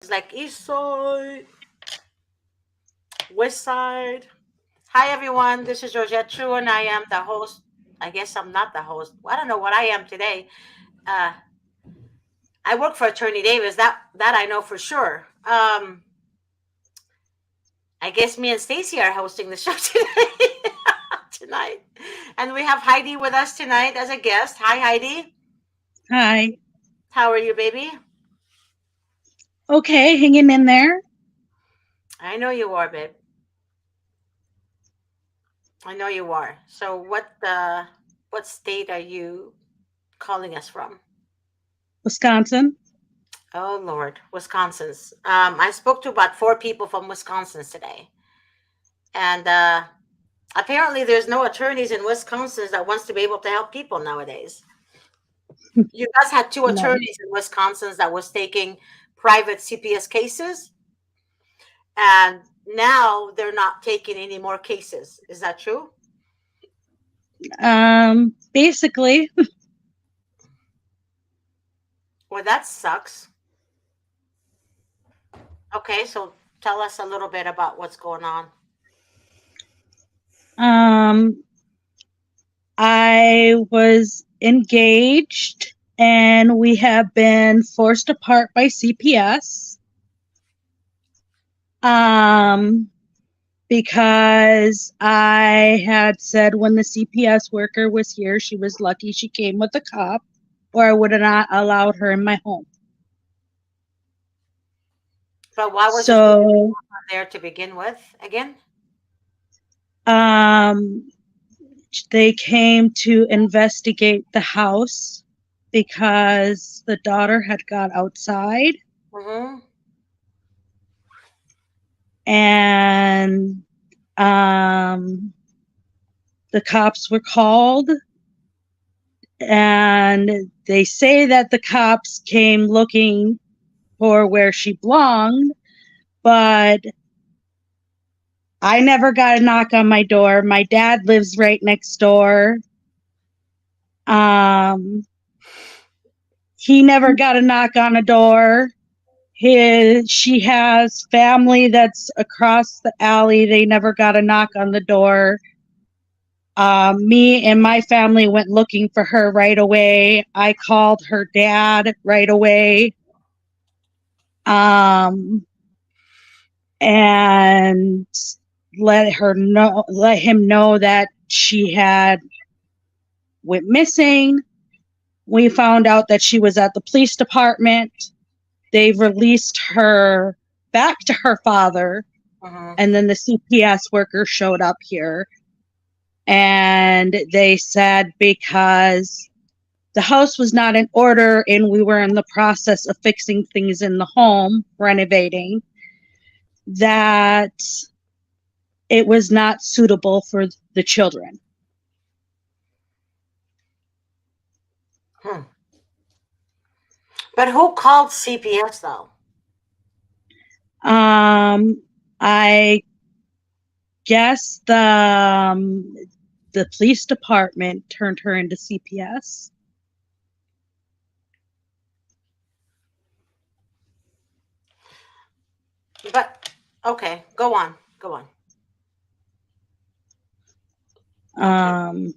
It's like East Side, West Side. Hi everyone, this is Georgette True, and I am the host. I guess I'm not the host. I don't know what I am today. Uh, I work for Attorney Davis. That I know for sure. I guess me and Stacy are hosting the show today. Tonight, and we have Heidi with us tonight as a guest. Hi Heidi, Hi. how are you, baby? Okay, hanging in there. I know you are, babe. I know you are. So what state are you calling us from? Wisconsin. Oh Lord, Wisconsin's. I spoke to about four people from Wisconsin today, and apparently there's no attorneys in Wisconsin that wants to be able to help people nowadays. You guys had two No. attorneys in Wisconsin that was taking private CPS cases, and now they're not taking any more cases. Is that true? Basically, Well, that sucks. Okay, so tell us a little bit about what's going on. um, I was engaged and we have been forced apart by CPS. Um, because I had said when the CPS worker was here, she was lucky she came with a cop, or I would have not allowed her in my home. But why was the So, there to begin with again? um, they came to investigate the house because the daughter had got outside Mm-hmm. and um, the cops were called, and they say that the cops came looking for where she belonged, but I never got a knock on my door. My dad lives right next door. um, he never got a knock on a door. She has family that's across the alley. They never got a knock on the door. Me and my family went looking for her right away. I called her dad right away, um, and let him know that she had went missing. We found out that she was at the police department. They released her back to her father, Mm-hmm. and then the CPS worker showed up here, and they said because the house was not in order and we were in the process of fixing things in the home, renovating, that it was not suitable for the children. Hmm. But who called CPS though? um I guess the police department turned her into CPS. But okay, go on, go on. Okay, um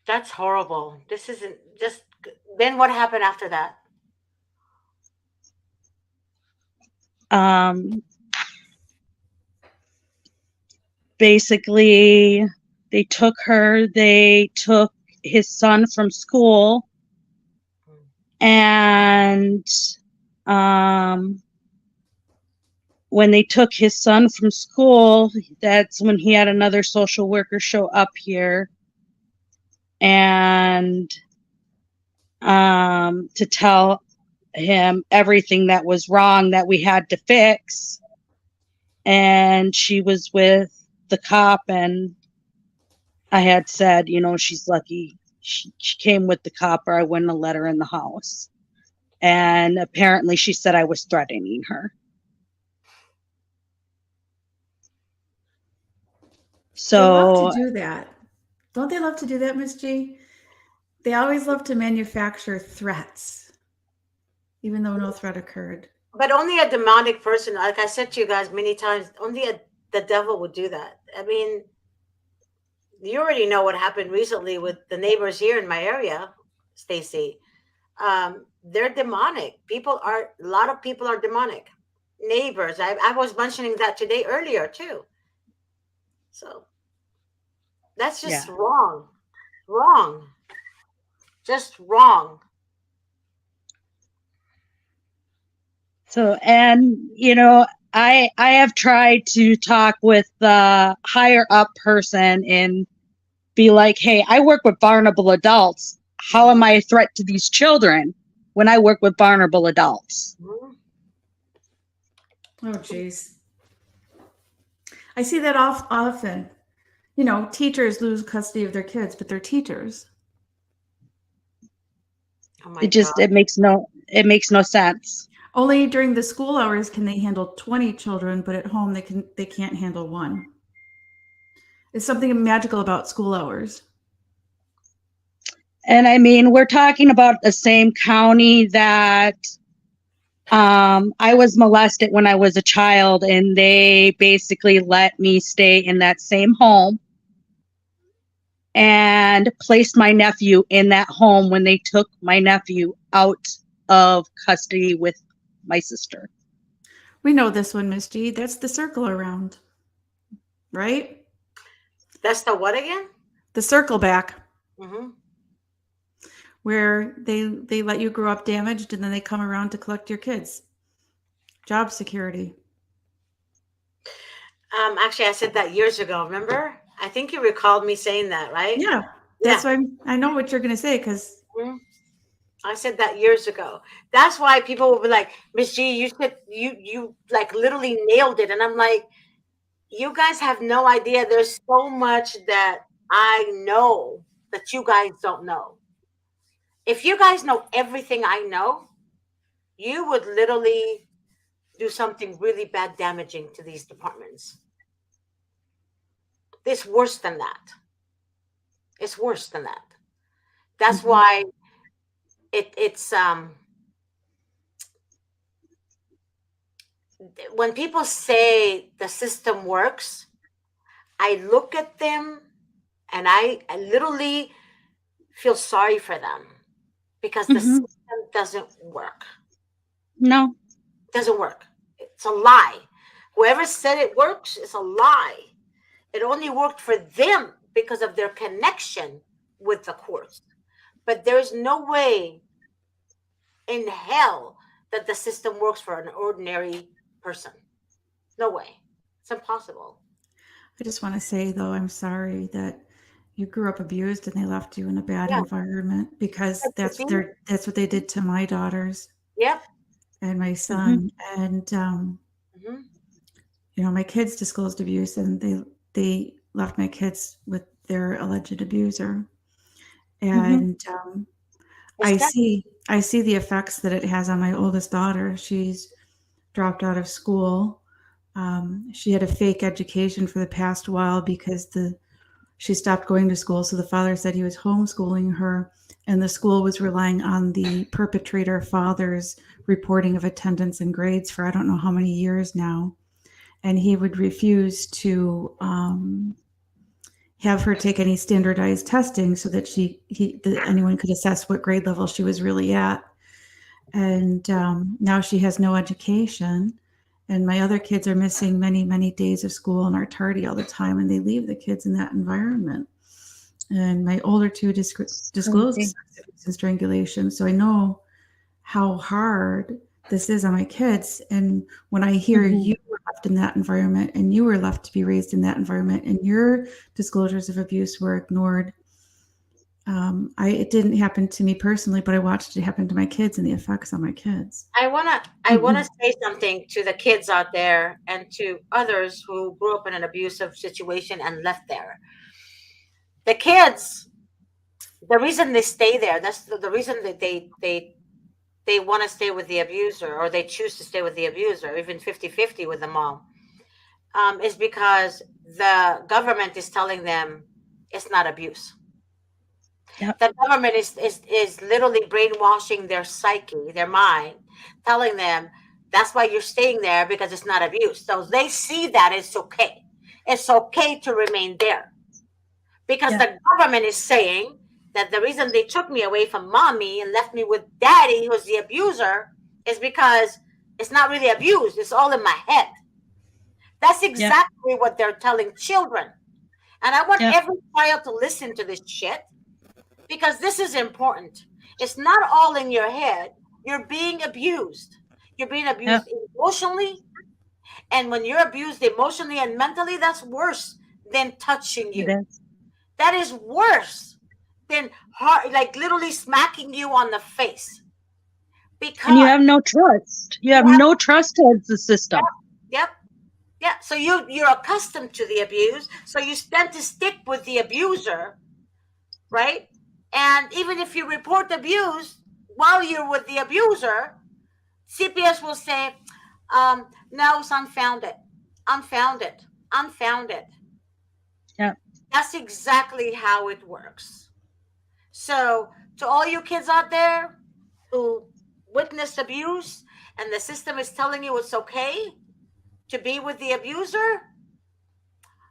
that's horrible. This isn't just. Then what happened after that? um Basically, they took his son from school, and um when they took his son from school, that's when he had another social worker show up here, and to tell him everything that was wrong that we had to fix. And she was with the cop, and I had said, she's lucky she came with the cop, or I wouldn't have let her in the house. And apparently she said I was threatening her. They love to So, do that. Don't they love to do that, Miss G? They always love to manufacture threats. even though no threat occurred. But only a demonic person, like I said to you guys many times, the devil would do that. I mean, you already know what happened recently with the neighbors here in my area, Stacy. They're demonic. A lot of people are demonic. Neighbors. I was mentioning that today earlier too. So that's Yeah. just wrong. Wrong. Just wrong. So, and I have tried to talk with the higher up person and be like, hey, I work with vulnerable adults. How am Mhm. I a threat to these children when I work with vulnerable adults? Mhm. Oh, jeez. I see that often. Teachers lose custody of their kids, but they're teachers. Oh my It God. just it makes no sense. Only during the school hours can they handle 20 children, but at home they can't handle one. There's something magical about school hours. And I mean, we're talking about the same county that I was molested when I was a child, and they basically let me stay in that same home and placed my nephew in that home when they took my nephew out of custody with my sister. We know this one, Miss G. That's the circle around, right? That's the what again? The circle back, Hmm. where they let you grow up damaged and then they come around to collect your kids. Job security. Actually, I said that years ago. Remember? I think you recalled me saying that, right? Yeah, Yeah. that's why I know what you're going to say because Mhm. I said that years ago. That's why people will be like, Miss G, you said you like literally nailed it. And I'm like, you guys have no idea. There's so much that I know that you guys don't know. If you guys know everything I know, you would literally do something really bad damaging to these departments. It's worse than that. It's worse than that. That's Mhm. why it's when people say the system works, I look at them and I literally feel sorry for them because the Hmm. system doesn't work. No. It doesn't work. It's a lie. Whoever said it works is a lie. It only worked for them because of their connection with the courts. But there's no way in hell that the system works for an ordinary person. No way. It's impossible. I just want to say though, I'm sorry that you grew up abused and they left you in a bad Yeah. environment because But you see? that's what they did to my daughters Yep. and my Hmm. son. And Hmm. my kids disclosed abuse and they left my kids with their alleged abuser. Hmm. And It's I that. see I see the effects that it has on my oldest daughter. She's dropped out of school. She had a fake education for the past while because she stopped going to school. So the father said he was homeschooling her, and the school was relying on the perpetrator father's reporting of attendance and grades for I don't know how many years now. And he would refuse to have her take any standardized testing so that that anyone could assess what grade level she was really at. And now she has no education. And my other kids are missing many, many days of school and are tardy all the time, and they leave the kids in that environment. And my older two disclosed Crazy. sex abuse and strangulation. So I know how hard this is on my kids. And when I hear Hmm. you were left in that environment and you were left to be raised in that environment and your disclosures of abuse were ignored, it didn't happen to me personally, but I watched it happen to my kids and the effects on my kids. I wanna say something to the kids out there and to others who grew up in an abusive situation and left there. The kids, the reason they stay there, that's the reason that they want to stay with the abuser, or they choose to stay with the abuser, even 50-50 with the mom, is because the government is telling them it's not abuse. Yep. The government is literally brainwashing their psyche, their mind, telling them that's why you're staying there because it's not abuse. So they see that it's okay. It's okay to remain there because Yeah. the government is saying that the reason they took me away from mommy and left me with daddy, who's the abuser, is because it's not really abused. It's all in my head. That's Yep. exactly what they're telling children. And I want Yep. every child to listen to this shit because this is important. It's not all in your head. You're being abused. You're being Yep. abused emotionally. And when you're abused emotionally and mentally, that's worse than touching It you. is. That is worse than like literally smacking you on the face. And you Because have no trust. You you have have, no trust towards the yep, system. yep, yeah. So you're accustomed to the abuse. So you tend to stick with the abuser, right? And even if you report abuse while you're with the abuser, CPS will say, no, it's unfounded, unfounded, unfounded. Yep. That's exactly how it works. So, to all you kids out there who witnessed abuse and the system is telling you it's okay to be with the abuser,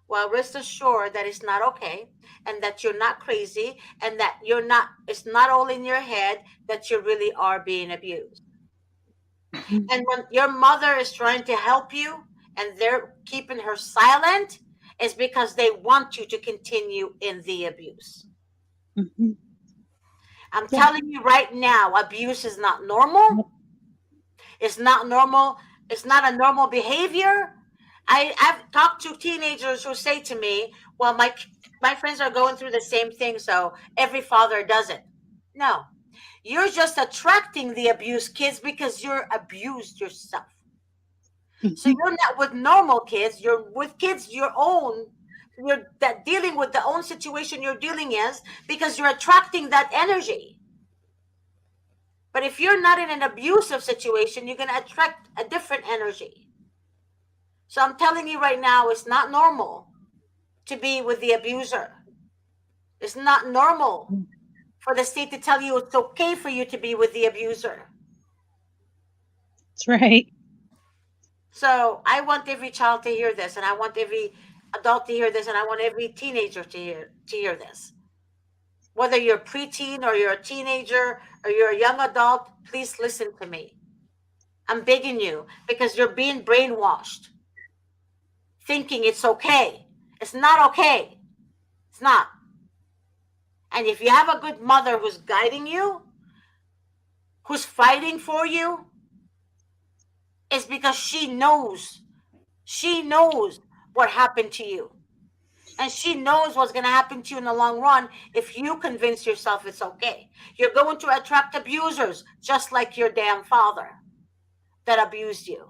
well, rest assured that it's not okay and that you're not crazy and that you're not, it's not all in your head that you really are being abused. Mhm. And when your mother is trying to help you and they're keeping her silent, is because they want you to continue in the abuse. Mhm. I'm Yeah. telling you right now, abuse is not normal. Yep. It's not normal. It's not a normal behavior. I've talked to teenagers who say to me, well, my friends are going through the same thing, so every father does it. No, you're just attracting the abused kids because you're abused yourself. So Mhm. you're not with normal kids. You're with kids your own. You're that dealing with the own situation you're dealing is because you're attracting that energy. But if you're not in an abusive situation, you're gonna attract a different energy. So I'm telling you right now, it's not normal to be with the abuser. It's not normal for the state to tell you it's okay for you to be with the abuser. That's right. So I want every child to hear this, and I want every adult to hear this, and I want every teenager to hear this. Whether you're preteen or you're a teenager or you're a young adult, please listen to me. I'm begging you because you're being brainwashed, thinking it's okay. It's not okay. It's not. And if you have a good mother who's guiding you, who's fighting for you, it's because she knows what happened to you. And she knows what's going to happen to you in the long run if you convince yourself it's okay. You're going to attract abusers, just like your damn father that abused you.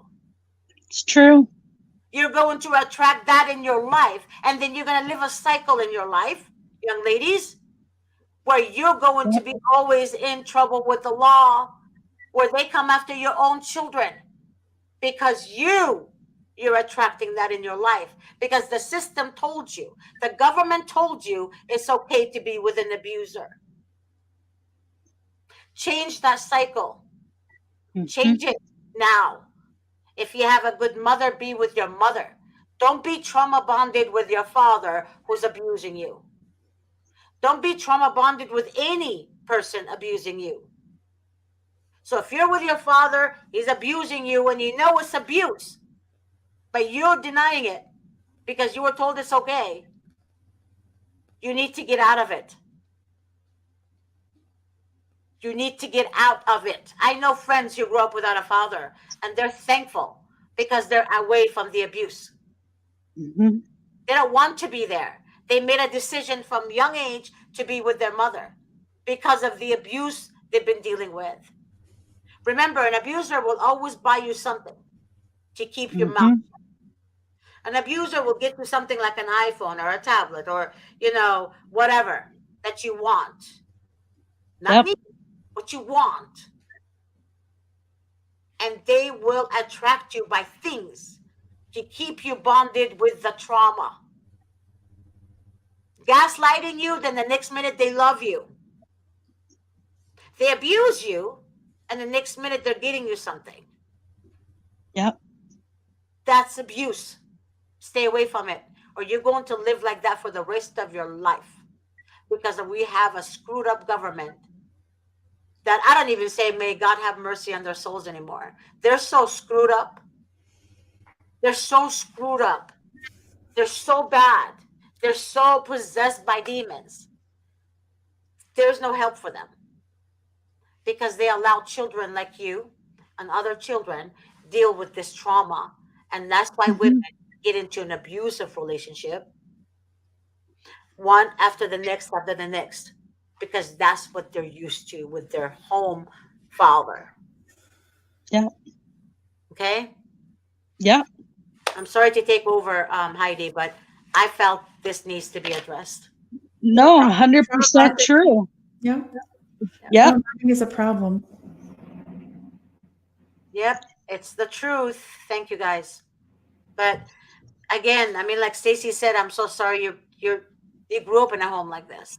It's true. You're going to attract that in your life. And then you're going to live a cycle in your life, young ladies, where you're going to Yep. be always in trouble with the law, where they come after your own children because you're attracting that in your life because the system told you, the government told you it's okay to be with an abuser. Change that cycle. Mhm. Change it now. If you have a good mother, be with your mother. Don't be trauma bonded with your father who's abusing you. Don't be trauma bonded with any person abusing you. So if you're with your father, he's abusing you and you know it's abuse, but you're denying it because you were told it's okay, you need to get out of it. You need to get out of it. I know friends who grew up without a father and they're thankful because they're away from the abuse. Mhm. They don't want to be there. They made a decision from young age to be with their mother because of the abuse they've been dealing with. Remember, an abuser will always buy you something to keep your mouth. Mhm. An abuser will get you something like an iPhone or a tablet or, whatever that you want. Not Yep. need, what you want. And they will attract you by things to keep you bonded with the trauma. Gaslighting you, then the next minute they love you. They abuse you, and the next minute they're getting you something. Yep. That's abuse. Stay away from it, or you're going to live like that for the rest of your life, because we have a screwed up government that I don't even say may God have mercy on their souls anymore. They're so screwed up. They're so screwed up. They're so bad. They're so possessed by demons. There's no help for them, because they allow children like you and other children deal with this trauma. And that's why women Hmm. get into an abusive relationship, one after the next, because that's what they're used to with their home father. Yep. Okay? Yep. I'm sorry to take over, Heidi, but I felt this needs to be addressed. No, Trauma 100% bonding. true. Yeah. Yep. Trauma bonding is a problem. Yep, it's the truth. Thank you guys. But again, I mean, like Stacy said, I'm so sorry you grew up in a home like this.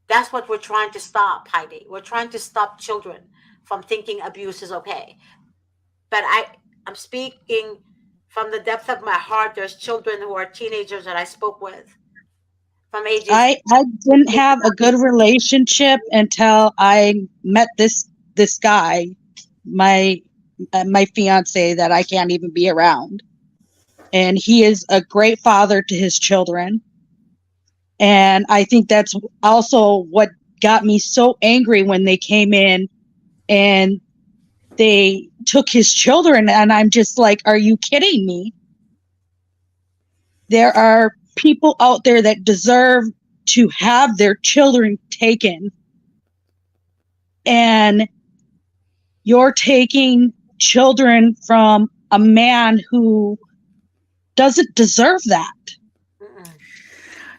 That's what we're trying to stop, Heidi. We're trying to stop children from thinking abuse is okay. But I'm speaking from the depth of my heart. There's children who are teenagers that I spoke with from ages. I didn't have a good relationship until I met this guy, my my fiance that I can't even be around. And he is a great father to his children. And I think that's also what got me so angry when they came in and they took his children. And I'm just like, are you kidding me? There are people out there that deserve to have their children taken. And you're taking children from a man who doesn't deserve that. Mm-mm.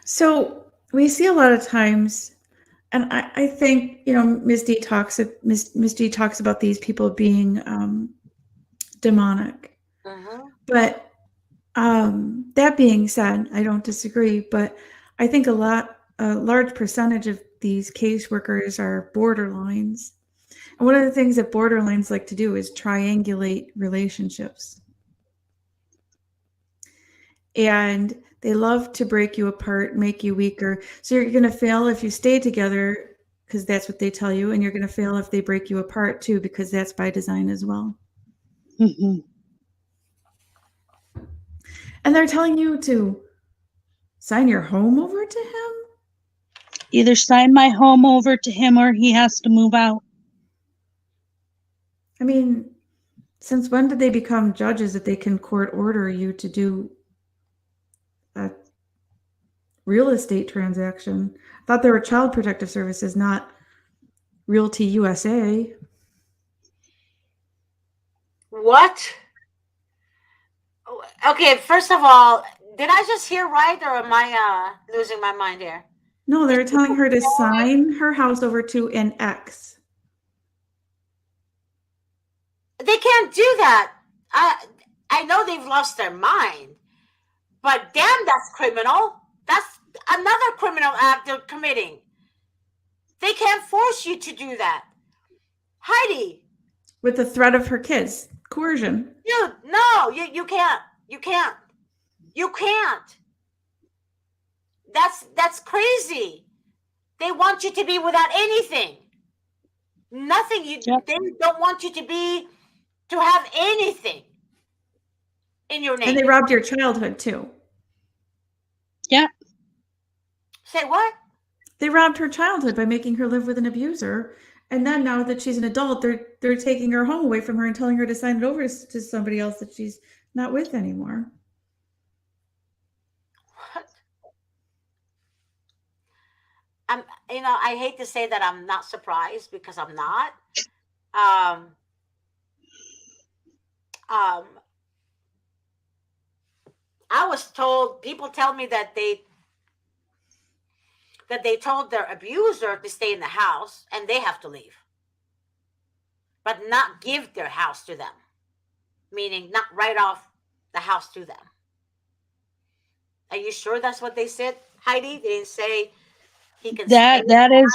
So we see a lot of times, and I think, Ms. D talks about these people being demonic. Mhm. But that being said, I don't disagree, but I think a large percentage of these caseworkers are borderlines. And one of the things that borderlines like to do is triangulate relationships. And they love to break you apart, make you weaker. So you're going to fail if you stay together, because that's what they tell you. And you're going to fail if they break you apart too, because that's by design as well. Mhm. And they're telling you to sign your home over to him. Either sign my home over to him or he has to move out. I mean, since when did they become judges that they can court order you to do a real estate transaction? I thought they were child protective services, not Realty USA. What? Okay, first of all, did I just hear right, or am I losing my mind here? No, they're telling her to sign her house over to an ex. They can't do that. I know they've lost their mind, but damn, that's criminal. That's another criminal act they're committing. They can't force you to do that. Heidi, With the threat of her kids. Coercion. dude, no, you can't. You can't. You can't. That's crazy. They want you to be without anything. Nothing. Yep. They don't want you to have anything in your And they name. robbed your childhood too. Yeah. Say what? They robbed her childhood by making her live with an abuser. And then now that she's an adult, they're taking her home away from her and telling her to sign it over to somebody else that she's not with anymore. What? I'm. I hate to say that I'm not surprised, because I'm not. Um. Um. I was told. People tell me that they told their abuser to stay in the house and they have to leave, but not give their house to them, meaning not write off the house to them. Are you sure that's what they said, Heidi? They didn't say He can stay. That is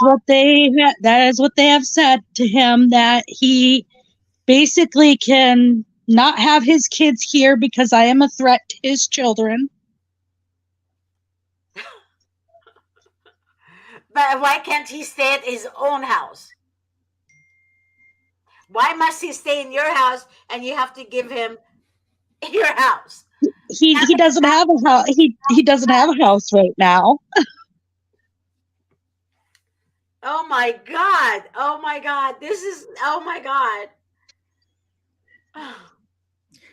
what they have said to him, that he basically can not have his kids here because I am a threat to his children. But why can't he stay at his own house? Why must he stay in your house and you have to give him your house? He doesn't have a house. He doesn't have a house right now. Oh my God. Oh my God. This is, oh my God.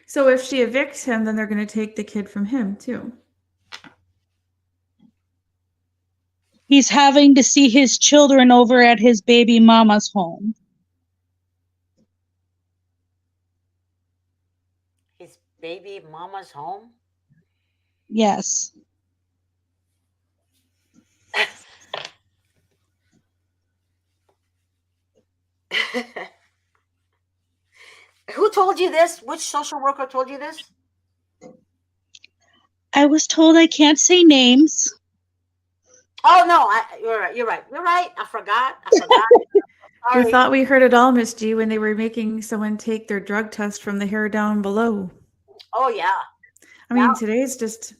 So if she evicts him, then they're going to take the kid from him too. He's having to see his children over at his baby mama's home. His baby mama's home? Yes. Who told you this? Which social worker told you this? I was told I can't say names. Oh no, you're right. You're right. You're right. I forgot. We Sorry. thought we heard it all, Miss G, when they were making someone take their drug test from the hair down below. Oh yeah. I mean, Now today's just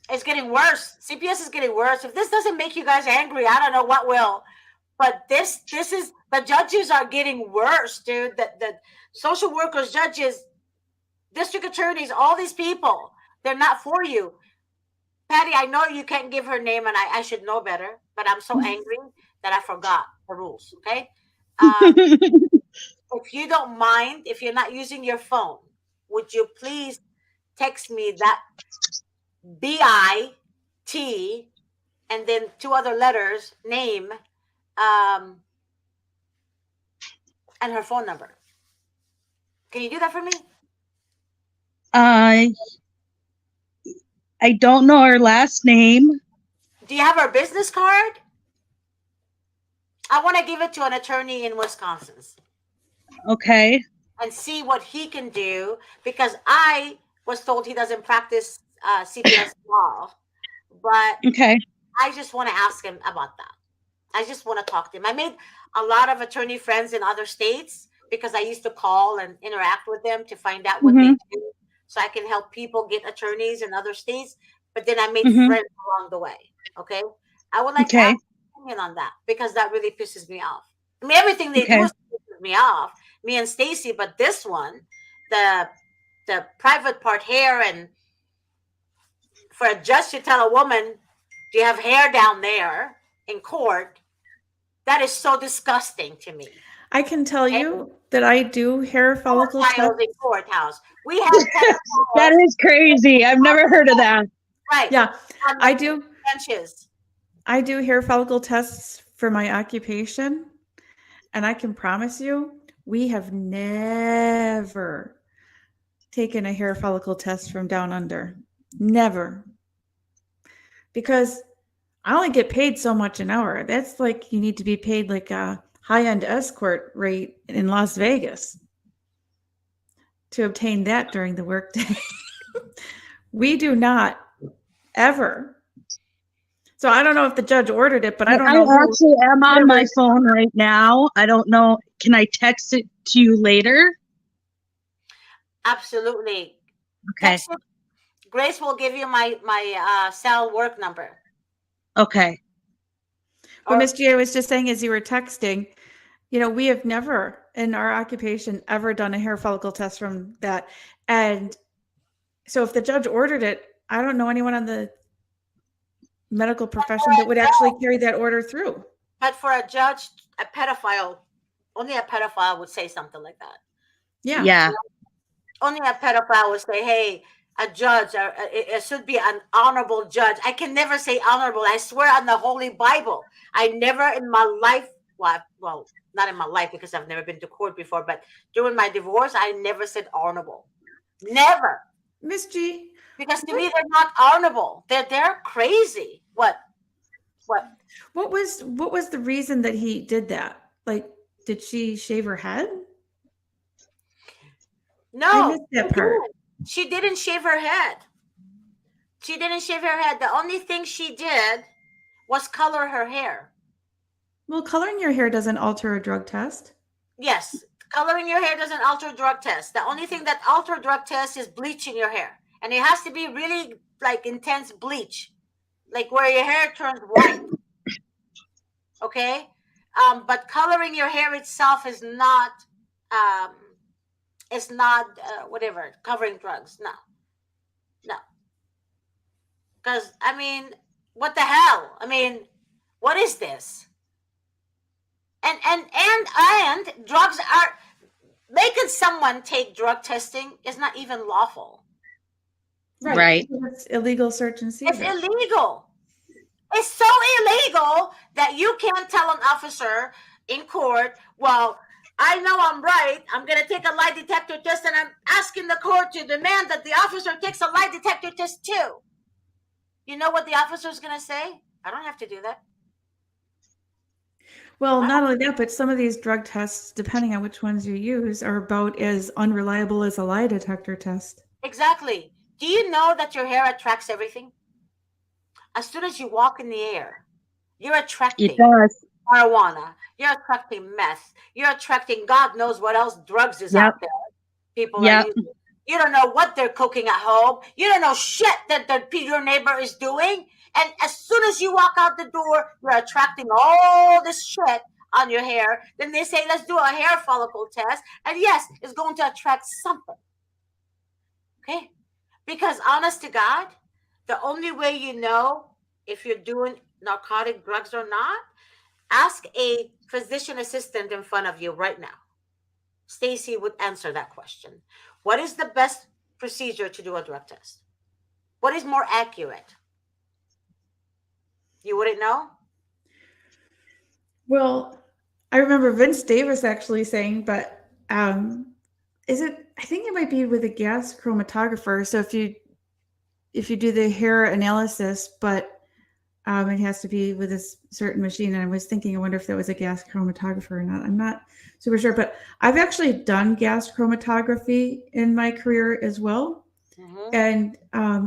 it's getting worse. CPS is getting worse. If this doesn't make you guys angry, I don't know what will. But this is, the judges are getting worse, dude. The social workers, judges, district attorneys, all these people, they're not for you. Patty, I know you can't give her name, and I should know better, but I'm so angry that I forgot the rules. Okay. If you don't mind, if you're not using your phone, would you please text me that BIT and then two other letters, name, and her phone number? Can you do that for me? I don't know her last name. Do you have her business card? I want to give it to an attorney in Wisconsin Okay. and see what he can do, because I was told he doesn't practice CPS law, but Okay. I just want to ask him about that. I just want to talk to him. I made a lot of attorney friends in other states because I used to call and interact with them to find out what they Mhm. do, so I can help people get attorneys in other states. But then I made Mhm. friends along the way. Okay. I would like to Okay. ask your opinion on that, because that really pisses me off. I mean, everything they do Okay. is pisses me off, me and Stacy, but this one, the private part hair, and for a judge to tell a woman, do you have hair down there in court? That is so disgusting to me. I can tell Okay? you that I do hair follicle Pedophiles tests. in courthouse. We have That pedophiles, is crazy. I've never heard of that. right, Yeah, on I the do. benches. I do hair follicle tests for my occupation, and I can promise you, we have never taken a hair follicle test from down under. Never. Because I only get paid so much an hour. That's like you need to be paid like a high-end escort rate in Las Vegas to obtain that during the workday. We do not ever. So I don't know if the judge ordered it, but I don't I know who. actually am on whoever- my phone right now. I don't know. Can I text it to you later? Absolutely. Okay. Text it. Grace will give you my cell work number. Okay. But Or Miss G, I was just saying as you were texting, we have never in our occupation ever done a hair follicle test from that. And so if the judge ordered it, I don't know anyone on the medical profession that would actually carry that order through. but for a judge, a pedophile, only a pedophile would say something like that. Yeah. Yeah. Only a pedophile would say, "Hey, a judge, it should be an honorable judge." I can never say honorable. I swear on the Holy Bible, I never in my life, well, not in my life because I've never been to court before, but during my divorce, I never said honorable. Never. Miss G, Because to me, they're not honorable. They're crazy. What? what was the reason that he did that? Like, did she shave her head? I No, missed that part. she didn't shave her head. She didn't shave her head. The only thing she did, was color her hair. Well, coloring your hair doesn't alter a drug test. Yes, coloring your hair doesn't alter drug test. The only thing that alter drug test is bleaching your hair. And it has to be really like intense bleach, like where your hair turns white. Okay? But coloring your hair itself um, is not whatever, covering drugs. No, no. Because, I mean, what the hell? I mean, what is this? And drugs are making someone take drug testing is not even lawful. Right. It's illegal search and It's seizure. illegal. It's so illegal that you can't tell an officer in court, well, I know I'm right. I'm going to take a lie detector test, and I'm asking the court to demand that the officer takes a lie detector test too. You know what the officer's going to say? I don't have to do that. Well, not only that, but some of these drug tests, depending on which ones you use, are about as unreliable as a lie detector test. Exactly. Do you know that your hair attracts everything? As soon as you walk in the air, you're attracting It does. marijuana, you're attracting meth, you're attracting God knows what else drugs is Yep. out there. People are Yep. using. You don't know what they're cooking at home. You don't know shit that your neighbor is doing. And as soon as you walk out the door, you're attracting all this shit on your hair. Then they say, let's do a hair follicle test. And yes, it's going to attract something. Okay? Because honest to God, the only way you know if you're doing narcotic drugs or not, ask a physician assistant in front of you right now. Stacy would answer that question. What is the best procedure to do a drug test? What is more accurate? You wouldn't know? Well, I remember Vince Davis actually saying, but is it? I think it might be with a gas chromatographer. So if you do the hair analysis, but it has to be with a certain machine. And I was thinking, I wonder if that was a gas chromatographer or not. I'm not super sure, but I've actually done gas chromatography in my career as well. Mm-hmm. And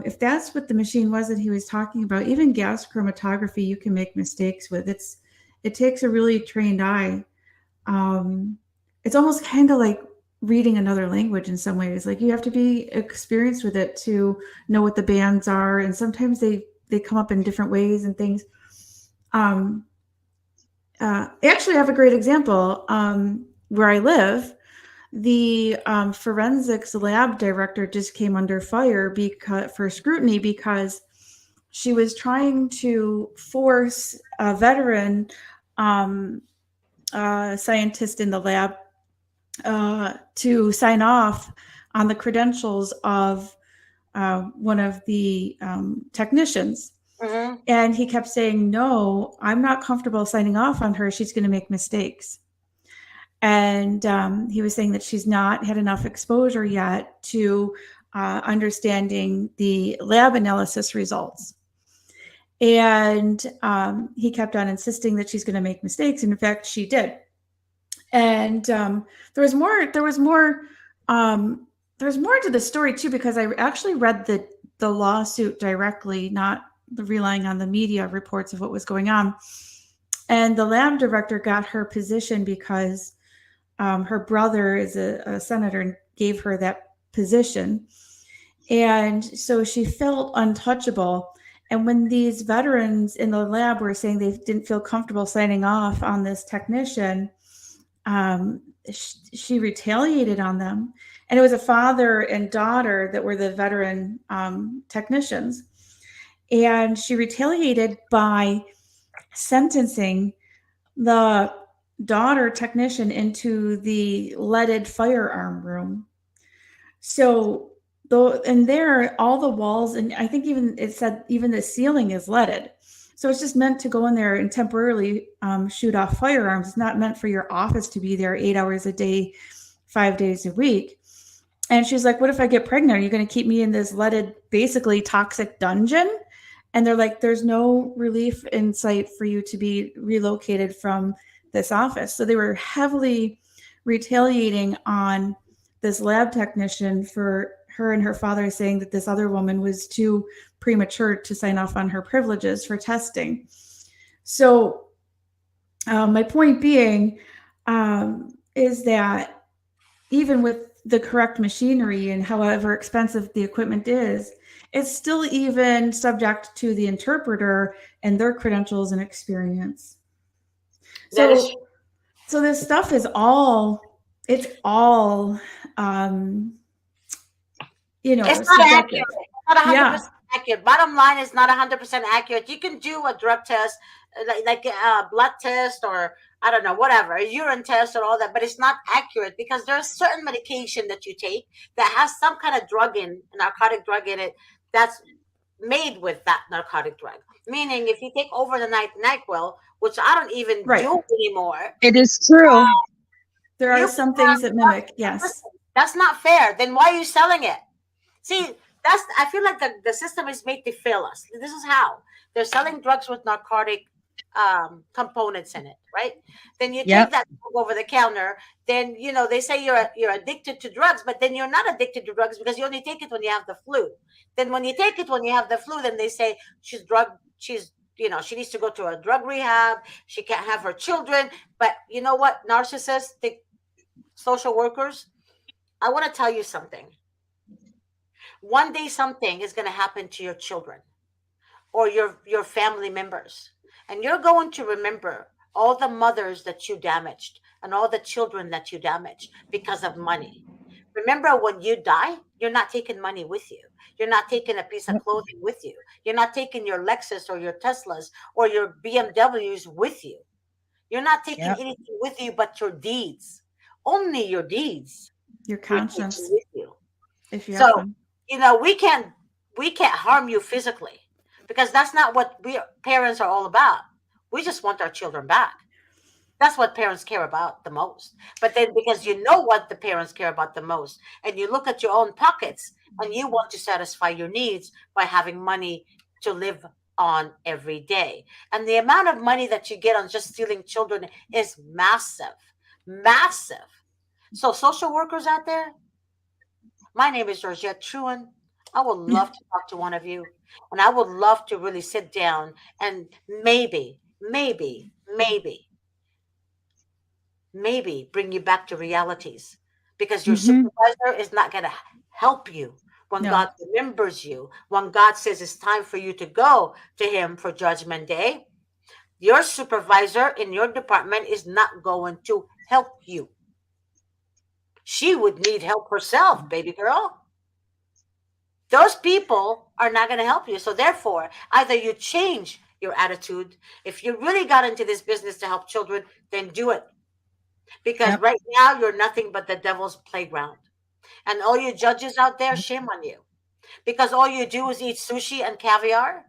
if that's what the machine was that he was talking about, even gas chromatography, you can make mistakes with. It takes a really trained eye. It's almost kind of like reading another language in some ways. Like you have to be experienced with it to know what the bands are, and sometimes they come up in different ways and things. Actually, I have a great example. Where I live, the forensics lab director just came under fire for scrutiny because she was trying to force a veteran scientist in the lab to sign off on the credentials of one of the technicians. Mm-hmm. And he kept saying, no, I'm not comfortable signing off on her. She's going to make mistakes. And he was saying that she's not had enough exposure yet to understanding the lab analysis results. And he kept on insisting that she's going to make mistakes. And in fact, she did. And there was more to the story too, because I actually read the lawsuit directly, not relying on the media reports of what was going on. And the lab director got her position because her brother is a senator and gave her that position. And so she felt untouchable. And when these veterans in the lab were saying they didn't feel comfortable signing off on this technician, she retaliated on them. And it was a father and daughter that were the veteran technicians. And she retaliated by sentencing the daughter technician into the leaded firearm room. So all the walls, and I think it said even the ceiling is leaded. So it's just meant to go in there and temporarily shoot off firearms. It's not meant for your office to be there 8 hours a day, 5 days a week. And she's like, what if I get pregnant? Are you going to keep me in this leaded, basically toxic dungeon? And they're like, there's no relief in sight for you to be relocated from this office. So they were heavily retaliating on this lab technician for her and her father saying that this other woman was too premature to sign off on her privileges for testing. So my point being is that even with the correct machinery and however expensive the equipment is, it's still even subject to the interpreter and their credentials and experience. That is, So this stuff is it's all um, it's not subjective. accurate. It's not Yeah, 100% accurate. Bottom line is not 100% accurate. You can do a drug test, like a blood test, or I don't know, whatever, a urine test or all that, but it's not accurate because there's certain medication that you take that has some kind of drug in, narcotic drug in it, that's made with that narcotic drug. Meaning, if you take over the night NyQuil, which I don't even right. do anymore, It is true. There are you some things that mimic, yes. listen, that's not fair. Then why are you selling it? See, that's I feel like the system is made to fail us. This is how they're selling drugs with narcotic components in it, right? Then you take Yep. that drug over the counter. Then they say you're addicted to drugs, but then you're not addicted to drugs because you only take it when you have the flu. Then when you take it when you have the flu, then they say she's she needs to go to a drug rehab. She can't have her children. But you know what? Narcissistic social workers, I want to tell you something. One day something is going to happen to your children or your family members, and you're going to remember all the mothers that you damaged and all the children that you damaged because of money. Remember, when you die, you're not taking money with you. You're not taking a piece of Yep. clothing with you. You're not taking your Lexus or your Teslas or your BMWs with you. You're not taking Yep. anything with you but your deeds. Only your deeds Your you're taking conscience, with you. if you have So, one. we can't harm you physically because that's not what we parents are all about. We just want our children back. That's what parents care about the most. But then because you know what the parents care about the most, and you look at your own pockets and you want to satisfy your needs by having money to live on every day. And the amount of money that you get on just stealing children is massive. Massive. So social workers out there, my name is Georgette Truan. I would love to talk to one of you, and I would love to really sit down and maybe bring you back to realities because your Hmm. supervisor is not going to help you when No. God remembers you, when God says it's time for you to go to Him for Judgment Day. Your supervisor in your department is not going to help you. She would need help herself, baby girl. Those people are not going to help you. So therefore, either you change your attitude. If you really got into this business to help children, then do it. Because Yep. right now you're nothing but the devil's playground. And all you judges out there, shame on you. Because all you do is eat sushi and caviar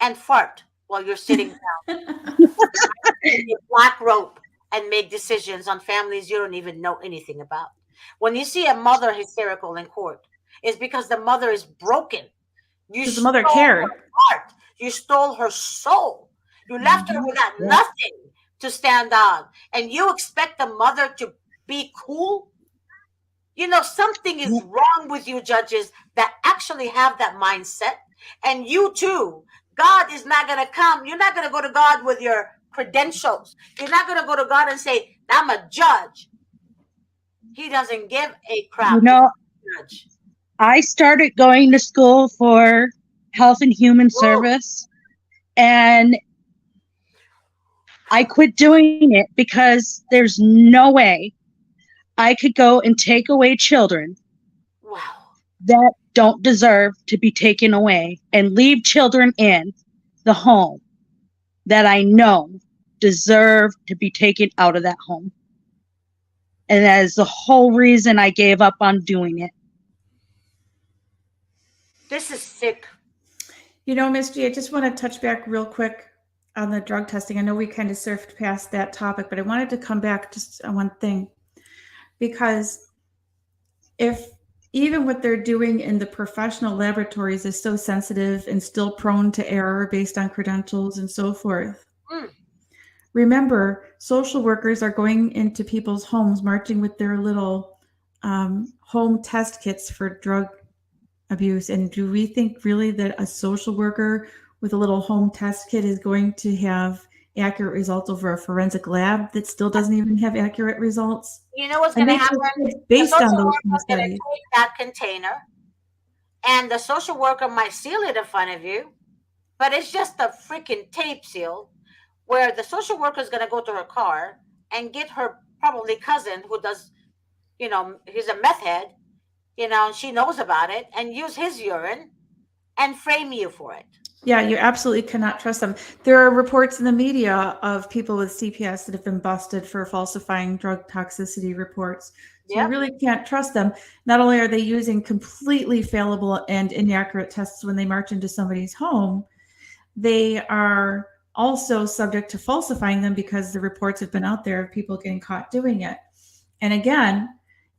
and fart while you're sitting in your black robe and make decisions on families you don't even know anything about. When you see a mother hysterical in court, it's because the mother is broken. You Because the mother stole cared. her heart. You stole her soul. You left her Mhm. without Yep. nothing to stand on. And you expect the mother to be cool? Something is Yep. wrong with you, judges, that actually have that mindset. And you too. God is not going to come. You're not going to go to God with your credentials. You're not going to go to God and say, I'm a judge. He doesn't give a You crap if know, you're a judge. I started going to school for health and human Woo! service, and I quit doing it because there's no way I could go and take away children Wow. that don't deserve to be taken away and leave children in the home that I know deserve to be taken out of that home. And that is the whole reason I gave up on doing it. This is sick. Miss G, I just want to touch back real quick on the drug testing. I know we kind of surfed past that topic, but I wanted to come back just on one thing because if even what they're doing in the professional laboratories is so sensitive and still prone to error based on credentials and so forth, Mm. remember, social workers are going into people's homes, marching with their little home test kits for drug abuse. And do we think really that a social worker with a little home test kit is going to have accurate results over a forensic lab that still doesn't even have accurate results. You know what's And going to they happen? it's The based on social those worker kind of is going to studies. take that container, and the social worker might seal it in front of you, but it's just a freaking tape seal where the social worker is going to go to her car and get her probably cousin who does, he's a meth head, and she knows about it, and use his urine and frame you for it. Yeah, you absolutely cannot trust them. There are reports in the media of people with CPS that have been busted for falsifying drug toxicity reports. So you Yep. really can't trust them. Not only are they using completely fallible and inaccurate tests when they march into somebody's home, they are also subject to falsifying them because the reports have been out there of people getting caught doing it. And again,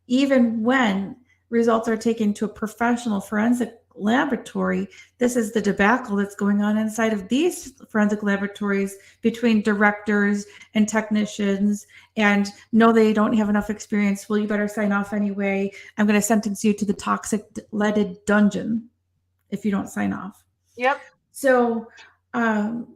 even when results are taken to a professional forensic laboratory, this is the debacle that's going on inside of these forensic laboratories between directors and technicians. And no, they don't have enough experience. Well, you better sign off anyway. I'm going to sentence you to the toxic leaded dungeon if you don't sign off. Yep. So, and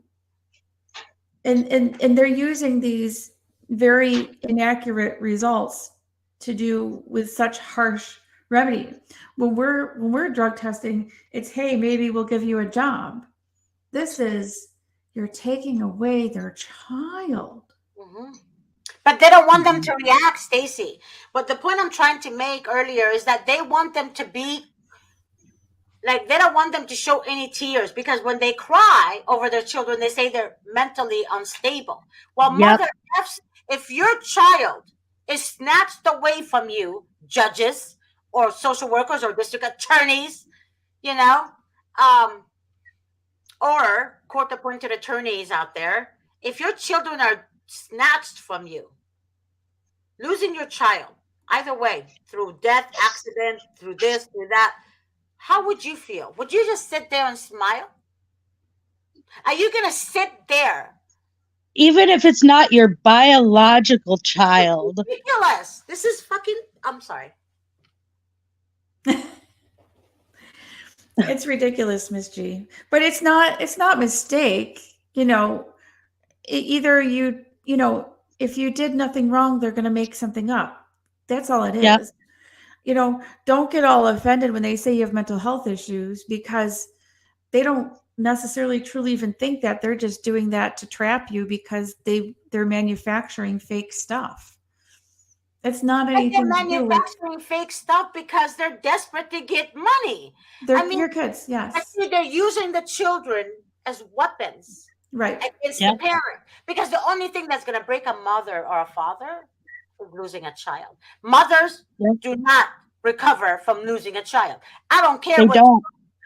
they're using these very inaccurate results to do with such harsh remedy. When we're drug testing, it's, hey, maybe we'll give you a job. This is, you're taking away their child. Hmm. But they don't want them to react, Stacy. But the point I'm trying to make earlier is that they want them to be like, they don't want them to show any tears, because when they cry over their children, they say they're mentally unstable. Well, Yep. if your child is snatched away from you, judges or social workers or district attorneys, you know, um, or court appointed attorneys out there, if your children are snatched from you, losing your child, either way, through death, accident, through this, through that, how would you feel? Would you just sit there and smile? Are you going to sit there? Even if it's not your biological child. Ridiculous. This is fucking, I'm sorry. It's ridiculous, Miss G. But it's not mistake. Either if you did nothing wrong, they're going to make something up. That's all it Yep. is. Don't get all offended when they say you have mental health issues, because they don't necessarily truly even think that. They're just doing that to trap you because they're manufacturing fake stuff. It's not But they're anything to do with manufacturing fake stuff because they're desperate to get money. I mean, your kids. I Yes. see they're using the children as weapons Right. against the Yep. parent, because the only thing that's going to break a mother or a father is losing a child. Mothers Yep. do not recover from losing a child. I don't care They what don't.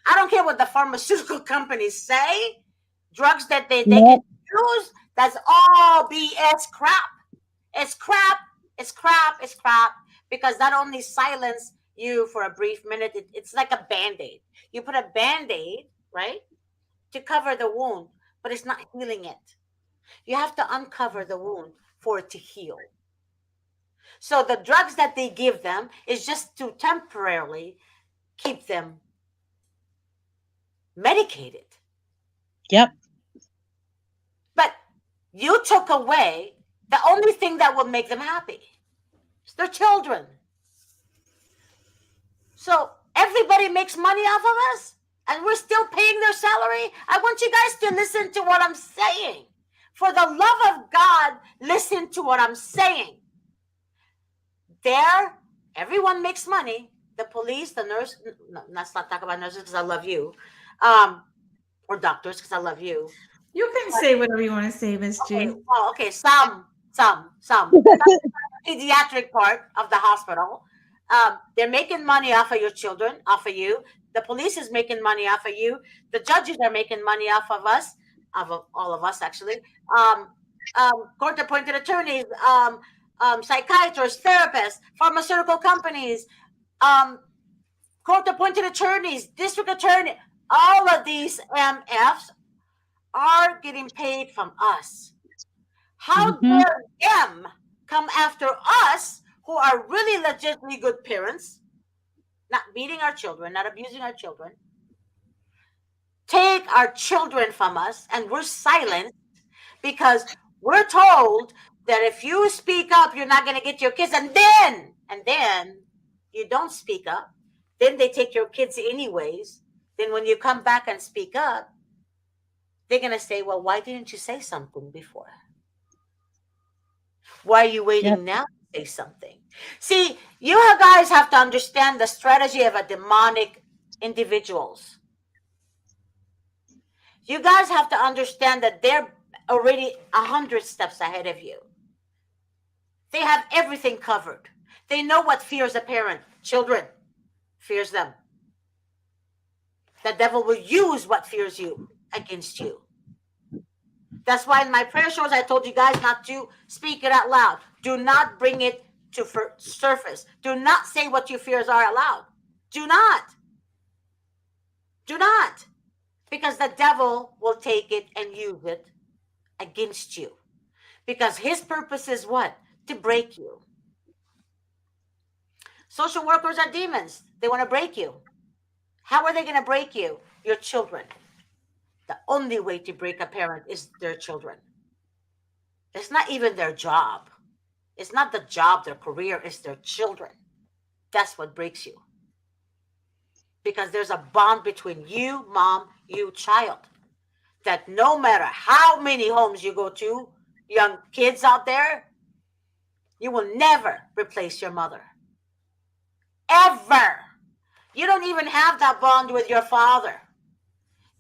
I don't care what the pharmaceutical companies say. Drugs that they Yep. can use, that's all BS crap. It's crap. It's crap. It's crap. Because not only silence you for a brief minute, it's like a band-aid. You put a band-aid, right, to cover the wound, but it's not healing it. You have to uncover the wound for it to heal. So the drugs that they give them is just to temporarily keep them medicated. Yep. But you took away the only thing that will make them happy. It's their children. So everybody makes money off of us, and we're still paying their salary. I want you guys to listen to what I'm saying. For the love of God, listen to what I'm saying. There, everyone makes money. The police, the nurse, no, let's not talk about nurses because I love you. Or doctors because I love you. You can say whatever you want to say, Miss Okay, G. well, okay, some pediatric part of the hospital. They're making money off of your children, off of you. The police is making money off of you. The judges are making money off of us, of all of us actually. Court-appointed attorneys, psychiatrists, therapists, pharmaceutical companies, court-appointed attorneys, district attorney. All of these MFs are getting paid from us. How Mhm. dare them come after us who are really legitimately good parents, not beating our children, not abusing our children, take our children from us, and we're silent because we're told that if you speak up, you're not going to get your kids, and then you don't speak up, then they take your kids anyways. Then when you come back and speak up, they're going to say, well, why didn't you say something before? Why are you Yep. waiting now to say something? See, you guys have to understand the strategy of a demonic individuals. You guys have to understand that they're already 100 steps ahead of you. They have everything covered. They know what fears a parent. Children fears them. The devil will use what fears you against you. That's why in my prayer shows, I told you guys not to speak it out loud. Do not bring it to surface. Do not say what your fears are out loud. Do not. Do not. Because the devil will take it and use it against you. Because his purpose is what? To break you. Social workers are demons. They want to break you. How are they going to break you? Your children. The only way to break a parent is their children. It's not even their job. It's not the job, their career, it's their children. That's what breaks you. Because there's a bond between you, mom, you, child. That no matter how many homes you go to, young kids out there, you will never replace your mother. Ever. You don't even have that bond with your father.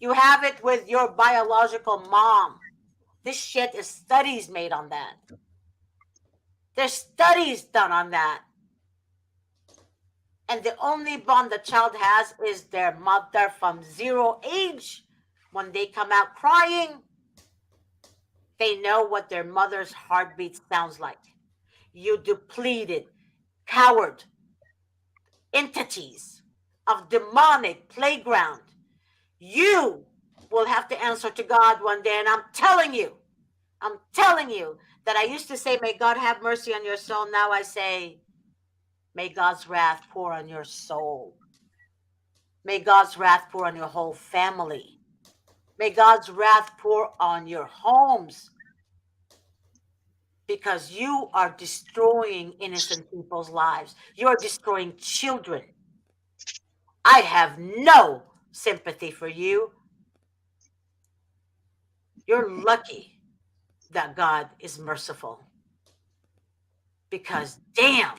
You have it with your biological mom. This shit is studies made on that. There's studies done on that. And the only bond the child has is their mother from 0 age. When they come out crying, they know what their mother's heartbeat sounds like. You depleted, coward entities of demonic playground. You will have to answer to God one day. And I'm telling you that I used to say, may God have mercy on your soul. Now I say, may God's wrath pour on your soul. May God's wrath pour on your whole family. May God's wrath pour on your homes. Because you are destroying innocent people's lives. You are destroying children. I have no sympathy for you. You're lucky that God is merciful. Because damn,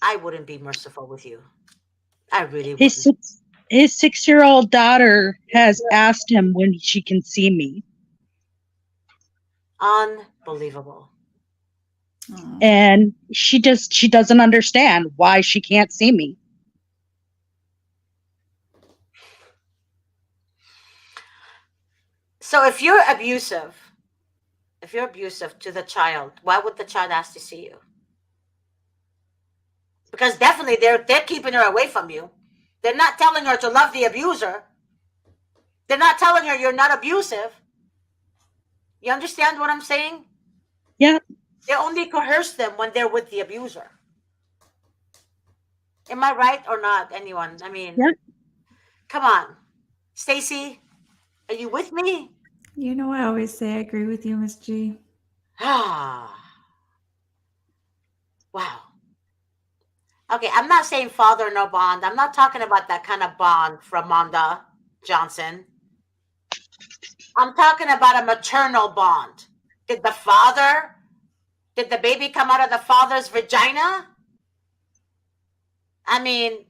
I wouldn't be merciful with you. I really His wouldn't. his 6-year-old daughter has asked him when she can see me, Unbelievable. Oh. and she doesn't understand why she can't see me. So if you're abusive to the child, why would the child ask to see you? Because definitely they're keeping her away from you. They're not telling her to love the abuser. They're not telling her you're not abusive. You understand what I'm saying? Yeah, They only coerce them when they're with the abuser. Am I right or not, anyone? I mean, yeah. come on. Stacy, are you with me? You know, I always say I agree with you, Miss G. Ah, wow. Okay, I'm not saying father no bond. I'm not talking about that kind of bond from Monda Johnson. I'm talking about a maternal bond. Did did the baby come out of the father's vagina? I mean,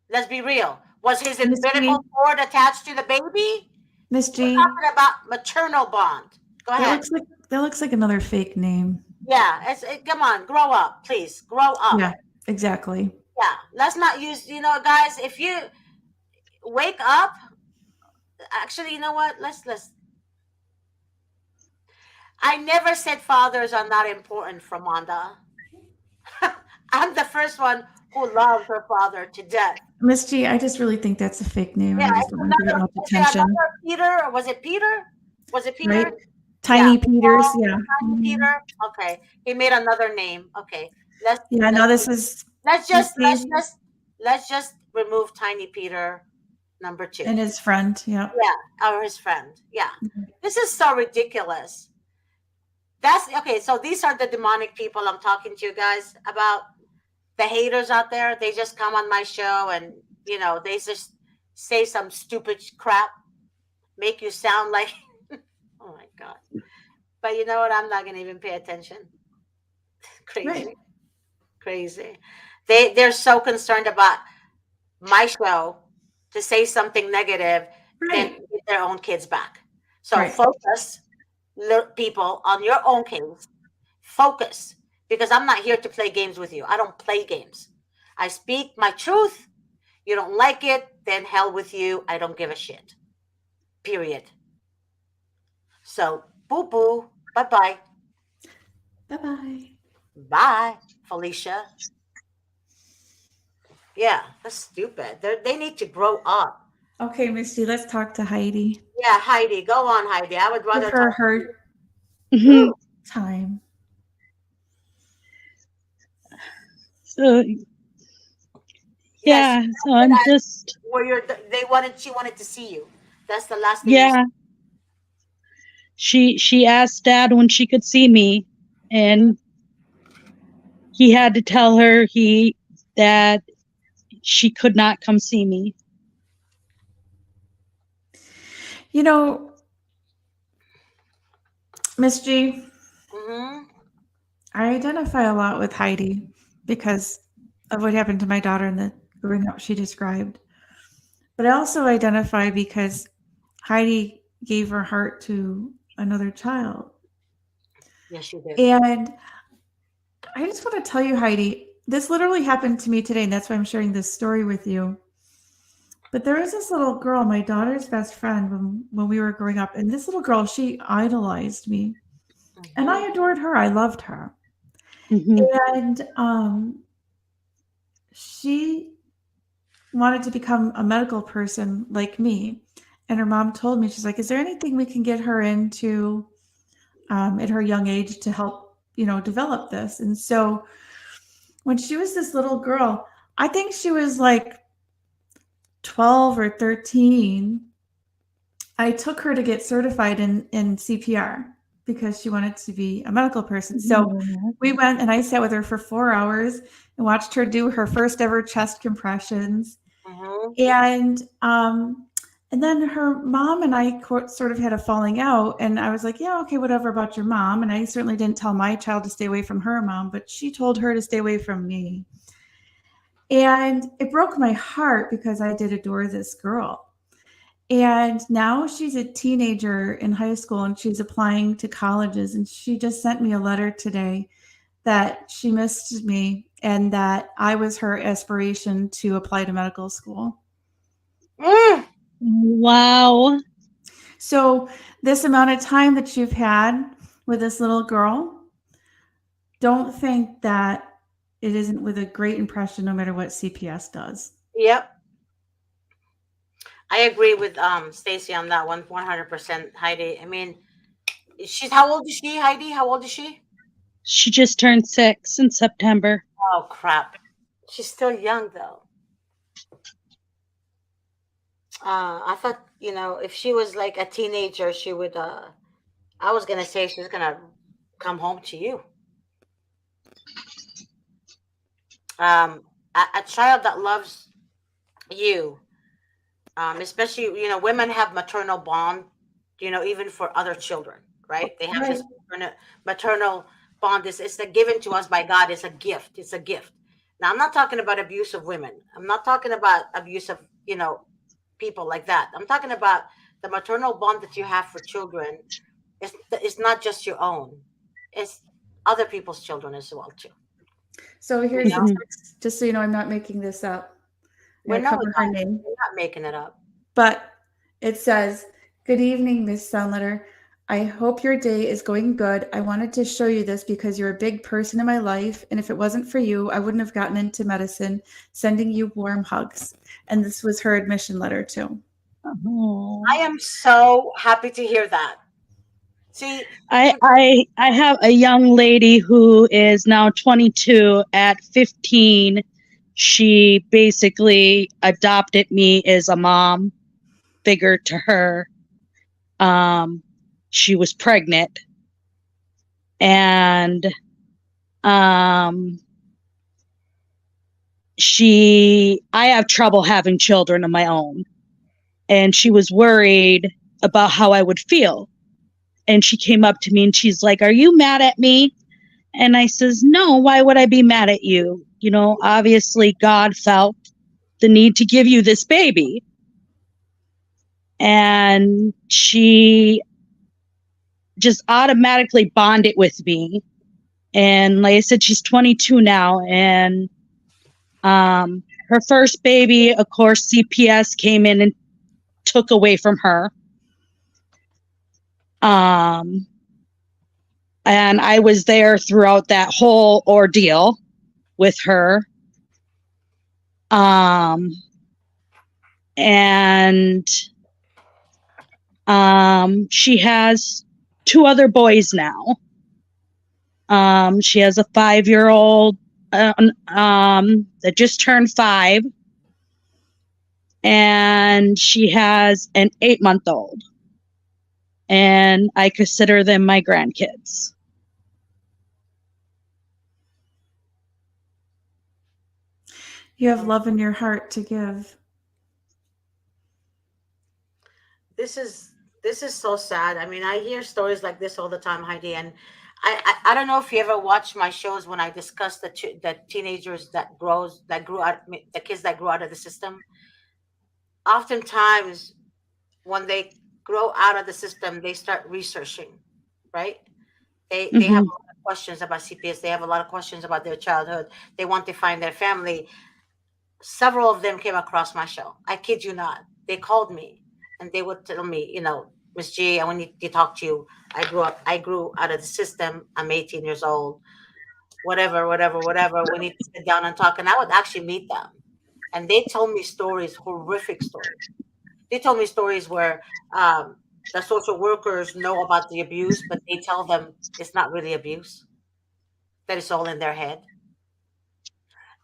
let's be real. Was his Miss G, umbilical cord attached to the baby? Miss We're G, talking about maternal bond. Go ahead. that looks like another fake name. Yeah, come on, grow up, please. Grow up. Yeah, exactly. Yeah, let's not use, guys, if you wake up, actually, you know what? Let's I never said fathers are not important, Framanda. I'm the first one who loves her father to death. Miss G, I just really think that's a fake name. Yeah, I just it's don't want to get another, much is it attention. another Peter? Or was it Peter? Was it Right? Peter? Yeah. Tiny Peters, Oh, yeah. Tiny Mhm. Peter. Okay. He made another name. Okay. Let's Yeah, let's no, this is let's Miss just let's G. just let's just remove Tiny Peter Number two. And his friend. Yeah. Yeah, or his friend. Yeah. This is so ridiculous. That's okay. So these are the demonic people I'm talking to you guys about. The haters out there, they just come on my show and, they just say some stupid crap, make you sound like, oh my God. But you know what? I'm not going to even pay attention. Right. Crazy. Crazy. They're so concerned about my show to say something negative than Right. get their own kids back. So Right. focus, people, on your own kids. Focus, because I'm not here to play games with you. I don't play games. I speak my truth. You don't like it, then hell with you. I don't give a shit. Period. So, boo boo. Bye bye. Bye bye. Bye, Felicia. Yeah, that's stupid. They need to grow up. Okay, Misty, let's talk to Heidi. Yeah, Heidi, go on, Heidi. I would Give rather her talk to you. her Mhm. time. So Yes, yeah, so I'm just she wanted to see you. That's the last thing you said. yeah. She asked Dad when she could see me, and he had to tell her that she could not come see me. You know, Miss G, Mm-hmm. I identify a lot with Heidi because of what happened to my daughter and the growing up she described. But I also identify because Heidi gave her heart to another child. Yes, you did. And I just want to tell you, Heidi, this literally happened to me today, and that's why I'm sharing this story with you. But there was this little girl, my daughter's best friend, when we were growing up, and this little girl, she idolized me, and I adored her. I loved her, Mhm. and she wanted to become a medical person like me. And her mom told me, she's like, "Is there anything we can get her into at her young age to help, develop this?" And so when she was this little girl, I think she was like 12 or 13, I took her to get certified in CPR because she wanted to be a medical person. So we went and I sat with her for 4 hours and watched her do her first ever chest compressions. Mm-hmm. And then her mom and I sort of had a falling out, and I was like, "Yeah, okay, whatever about your mom." And I certainly didn't tell my child to stay away from her mom, but she told her to stay away from me. And it broke my heart because I did adore this girl. And now she's a teenager in high school and she's applying to colleges. And she just sent me a letter today that she missed me and that I was her aspiration to apply to medical school. Mm. Wow. So, this amount of time that you've had with this little girl, don't think that it isn't with a great impression no matter what CPS does. Yep. I agree with Stacy on that 100%, Heidi. I mean, she's how old is she, Heidi? How old is she? She just turned 6 in September. Oh crap. She's still young though. I thought, if she was like a teenager, she would I was gonna say she's gonna come home to you. A child that loves you, especially, women have maternal bond, even for other children, right? They have Right. this maternal bond. It's given to us by God. It's a gift. It's a gift. Now, I'm not talking about abuse of women. I'm not talking about abuse of, people like that. I'm talking about the maternal bond that you have for children. It's not just your own. It's other people's children as well, too. So You here's the know, Mhm. text, just so you know, I'm not making this up. I'm we're going to not, cover her name. we're not making it up. But it says, "Good evening, Miss Sunletter. I hope your day is going good. I wanted to show you this because you're a big person in my life. And if it wasn't for you, I wouldn't have gotten into medicine. Sending you warm hugs." And this was her admission letter, too. Oh. I am so happy to hear that. See, I have a young lady who is now 22 at 15 She basically adopted me as a mom figure to her. She was pregnant, and um, I have trouble having children of my own, and she was worried about how I would feel. And she came up to me and she's like, "Are you mad at me?" And I says, "No, why would I be mad at you? You know, obviously God felt the need to give you this baby." And she just automatically bonded with me. And like I said, she's 22 now. And her first baby, of course, CPS came in and took away from her. And I was there throughout that whole ordeal with her. And she has 2 other boys now. She has a 5-year-old that just turned 5, and she has an 8-month-old. And I consider them my grandkids. You have love in your heart to give. This is this is so sad. I mean, I hear stories like this all the time, Heidi, and I don't know if you ever watch my shows when I discuss the teenagers that grew out, the kids that grew out of the system. Oftentimes, when they grow out of the system, they start researching, right? They have Mm-hmm. a lot of questions about CPS. They have a lot of questions about their childhood. They want to find their family. Several of them came across my show. I kid you not. They called me and they would tell me, Miss G, I want to talk to you. I grew out of the system. I'm 18 years old. Whatever, whatever, whatever. We need to sit down and talk. And I would actually meet them. And they told me stories, horrific stories. They told me stories where um, the social workers know about the abuse, but they tell them it's not really abuse, that it's all in their head.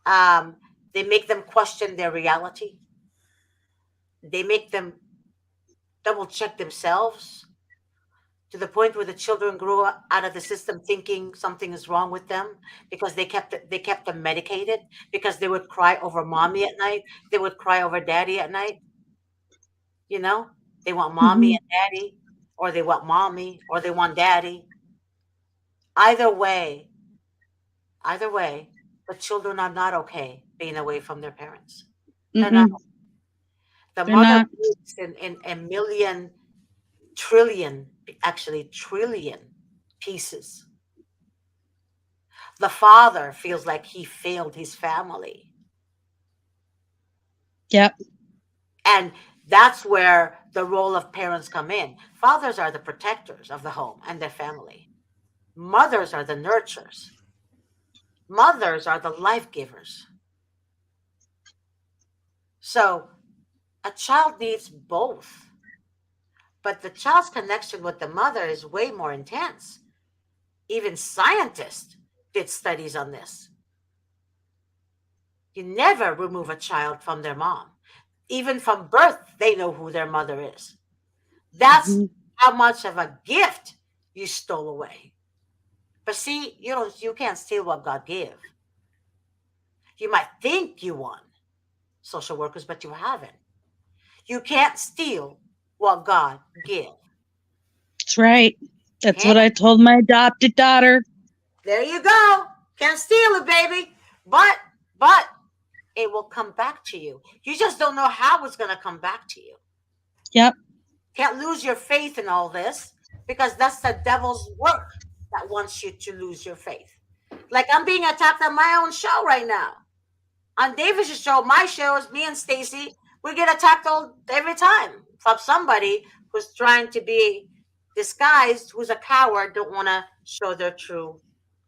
Um, they make them question their reality. They make them double check themselves to the point where the children grow out of the system thinking something is wrong with them because they kept them medicated, because they would cry over mommy at night, they would cry over daddy at night. you know they want mommy Mm-hmm. and daddy, or they want mommy, or they want daddy. Either way either way the children are not okay being away from their parents. They're not. Mm-mm. The They're mother not. lives in a million, trillion, actually trillion pieces. The father feels like he failed his family. Yep. And that's where the role of parents come in. Fathers are the protectors of the home and their family. Mothers are the nurturers. Mothers are the life givers. So a child needs both. But the child's connection with the mother is way more intense. Even scientists did studies on this. You never remove a child from their mom. Even from birth, they know who their mother is. That's Mm-hmm. how much of a gift you stole away. But see, you can't steal what God gave. You might think you won, social workers, but you haven't. You can't steal what God gave. That's right. That's Can't. what I told my adopted daughter. There you go. Can't steal it, baby. But it will come back to you. You just don't know how it's going to come back to you. Yep. Can't lose your faith in all this, because that's the devil's work that wants you to lose your faith. Like, I'm being attacked on my own show right now. On Davis's show, my shows, me and Stacy, we get attacked every time from somebody who's trying to be disguised, who's a coward, don't want to show their true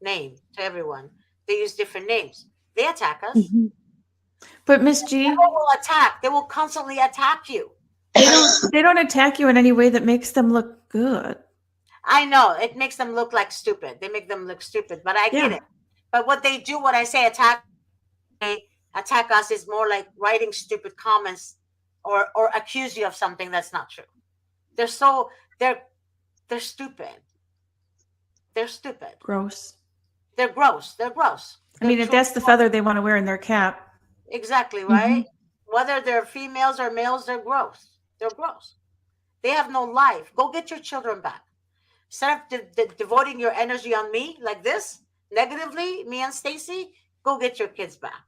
name to everyone. They use different names. They attack us. Mm-hmm. But Miss G, People will attack. They will constantly attack you. they don't attack you in any way that makes them look good. I know it makes them look like stupid. They make them look stupid, but I get Yeah. it. But what they do, what I say, attack, Attack us is more like writing stupid comments or accuse you of something that's not true. They're so they're stupid. They're stupid. Gross. They're gross. They're gross. I They're mean, if truly that's the feather they want to wear in their cap. exactly Hmm. right. Whether they're females or males, they're gross. They're gross. They have no life. Go get your children back. Instead of devoting your energy on me like this, negatively, me and Stacy, go get your kids back.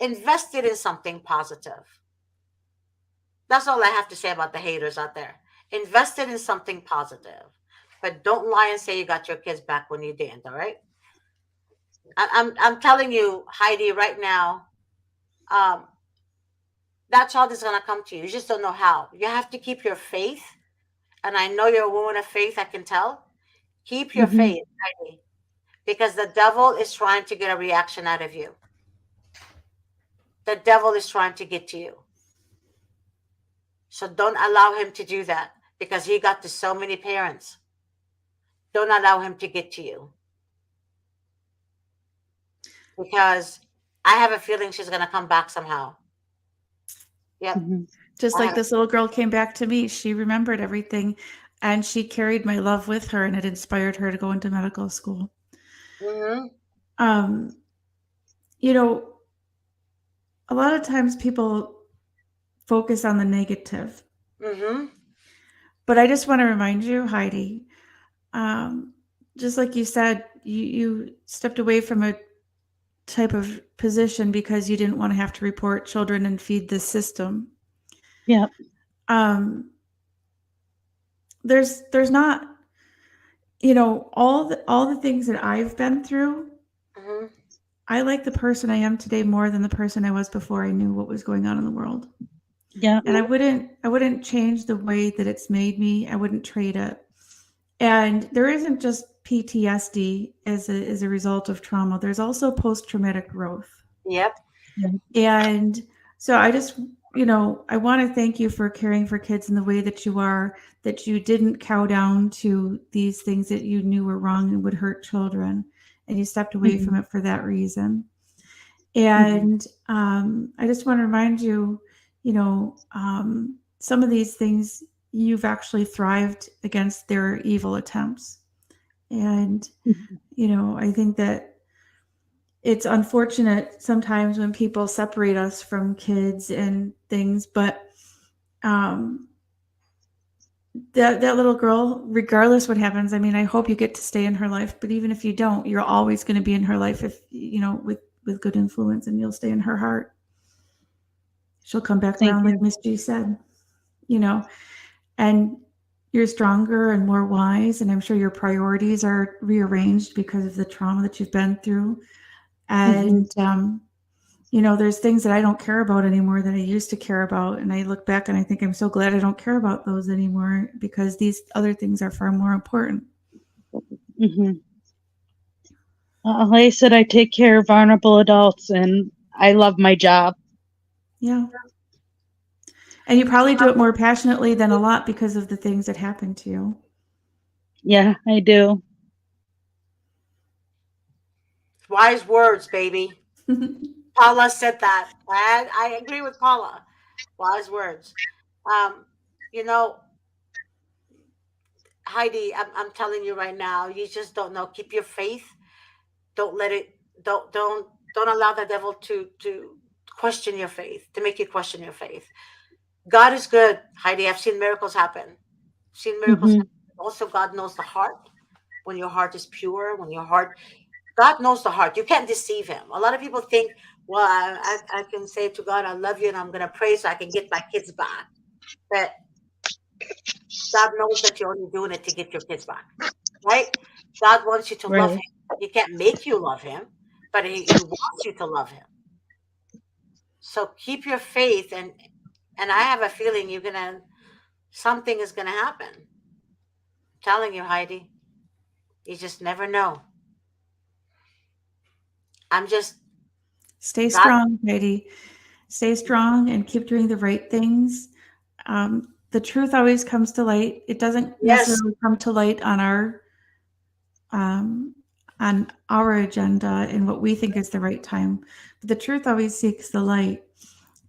Invest it in something positive. That's all I have to say about the haters out there. Invest it in something positive. But don't lie and say you got your kids back when you didn't, all right? I'm telling you, Heidi, right now, um, that child is gonna come to you. You just don't know how. You have to keep your faith. And I know you're a woman of faith, I can tell. Keep your Hmm. faith, Heidi, because the devil is trying to get a reaction out of you. The devil is trying to get to you. So don't allow him to do that because he got to so many parents. Don't allow him to get to you because I have a feeling she's going to come back somehow. Yep. Hmm. Just I like have. this little girl came back to me. She remembered everything and she carried my love with her and it inspired her to go into medical school. Mm-hmm. Um, you know, a lot of times people focus on the negative, Mm-hmm. but I just want to remind you, Heidi, um, just like you said, you stepped away from a type of position because you didn't want to have to report children and feed the system. Yeah. Um, there's not, all the things that I've been through. Mm-hmm. I like the person I am today more than the person I was before I knew what was going on in the world. Yeah. And I wouldn't change the way that it's made me. I wouldn't trade it. And there isn't just PTSD as a result of trauma. There's also post-traumatic growth. Yep. Yeah. And so I want to thank you for caring for kids in the way that you are, that you didn't cow down to these things that you knew were wrong and would hurt children. And you stepped away Hmm. from it for that reason. Hmm. And I just want to remind you, some of these things you've actually thrived against their evil attempts. And, I think that it's unfortunate sometimes when people separate us from kids and things, but um, that little girl, regardless what happens, I mean, I hope you get to stay in her life, but even if you don't, you're always going to be in her life if, with good influence, and you'll stay in her heart. She'll come back Thank around like you. Miss G said, you know, and you're stronger and more wise. And I'm sure your priorities are rearranged because of the trauma that you've been through. Hmm. And, there's things that I don't care about anymore that I used to care about. And I look back and I think I'm so glad I don't care about those anymore because these other things are far more important. Hmm. Like I said, I take care of vulnerable adults, and I love my job. Yeah. And you probably do it more passionately than a lot because of the things that happened to you. Yeah, I do. Wise words, baby. Paula said that. I agree with Paula. Wise words. Um, you know, Heidi, I'm telling you right now, you just don't know. Keep your faith. Don't let it. Don't allow the devil to question your faith, to make you question your faith. God is good, Heidi. I've seen miracles happen. Seen miracles Hmm. happen. Also, God knows the heart. When your heart is pure, when your heart, God knows the heart. You can't deceive Him. A lot of people think, well, I can say to God, I love you, and I'm going to pray so I can get my kids back. But God knows that you're only doing it to get your kids back, right? God wants you to love Right. Him. He can't make you love Him, but He wants you to love Him. So keep your faith, and I have a feeling something is gonna happen. I'm telling you, Heidi, you just never know. I'm just Stay God. strong, Heidi. Stay strong and keep doing the right things. The truth always comes to light. It doesn't Yes, necessarily come to light um, on our agenda and what we think is the right time. But the truth always seeks the light.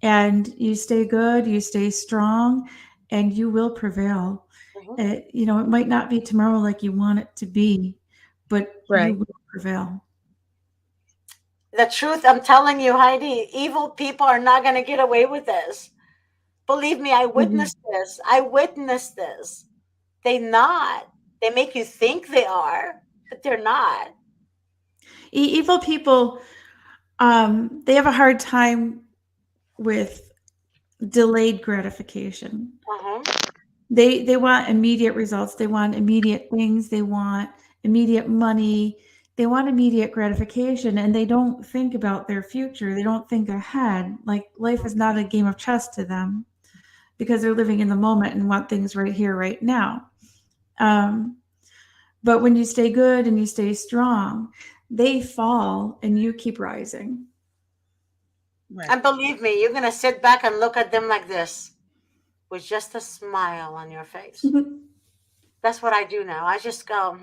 And you stay good, you stay strong, and you will prevail. Mhm. It might not be tomorrow like you want it to be, but you Right. will prevail. The truth, I'm telling you, Heidi, evil people are not going to get away with this. Believe me, I Hmm. witnessed this. I witnessed this. They not. They make you think they are, but they're not. Evil people, they have a hard time with delayed gratification. Uh-huh. They want immediate results. They want immediate things. They want immediate money. They want immediate gratification, and they don't think about their future. They don't think ahead. Like life is not a game of chess to them because they're living in the moment and want things right here, right now. Um, but when you stay good and you stay strong, they fall and you keep rising. Right. And believe me, you're going to sit back and look at them like this with just a smile on your face. That's what I do now. I just go,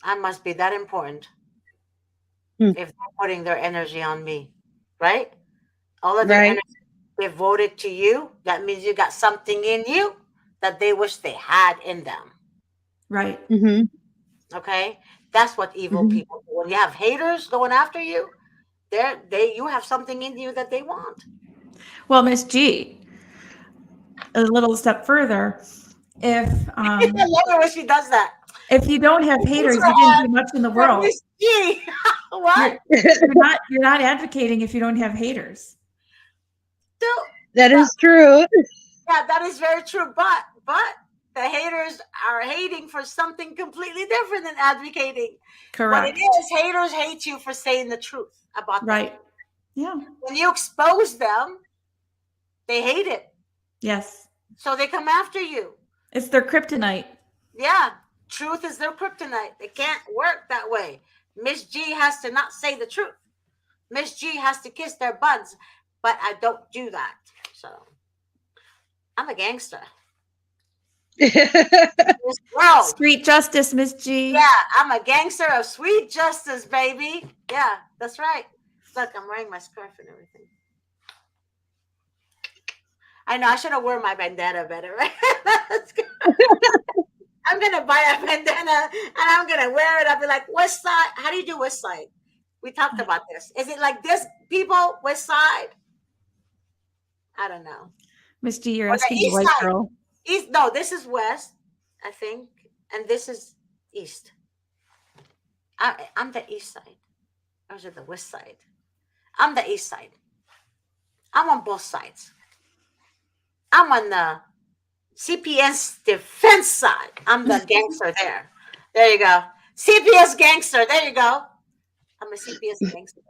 I must be that important Hmm. if they're putting their energy on me, right? All of their Right. energy devoted to you. That means you got something in you that they wish they had in them. Right. Hmm. Okay? That's what evil Hmm. people do. When you have haters going after you, you have something in you that they want. Well, Miss G, a little step further, if I love it when she does that. if you don't have Raise haters, her you didn't hand do much in the for world. Miss G. What? You're you're not advocating if you don't have haters. Dude, That that, is true. yeah, that is very true. But the haters are hating for something completely different than advocating. What it Correct. is, haters hate you for saying the truth about them. Right. Yeah. When you expose them, they hate it. Yes. So they come after you. It's their kryptonite. Yeah, truth is their kryptonite. They can't work that way. Miss G has to not say the truth. Miss G has to kiss their buns, but I don't do that. So I'm a gangster. This world. Street justice, Miss G. Yeah, I'm a gangster of sweet justice, baby. Yeah, that's right. Look, I'm wearing my scarf and everything. I know I should have worn my bandana better, right? I'm gonna buy a bandana and I'm gonna wear it. I'll be like, West Side. How do you do West Side? We talked about this. Is it like this, people? West Side? I don't know. Miss G, you're Or the asking the East white Side? girl. East? No, this is West, I think, and this is East. I'm the East Side, or is it the West Side? I'm the East Side. I'm on both sides. I'm on the CPS defense side. I'm the gangster there. There you go. CPS gangster. There you go. I'm a CPS gangster.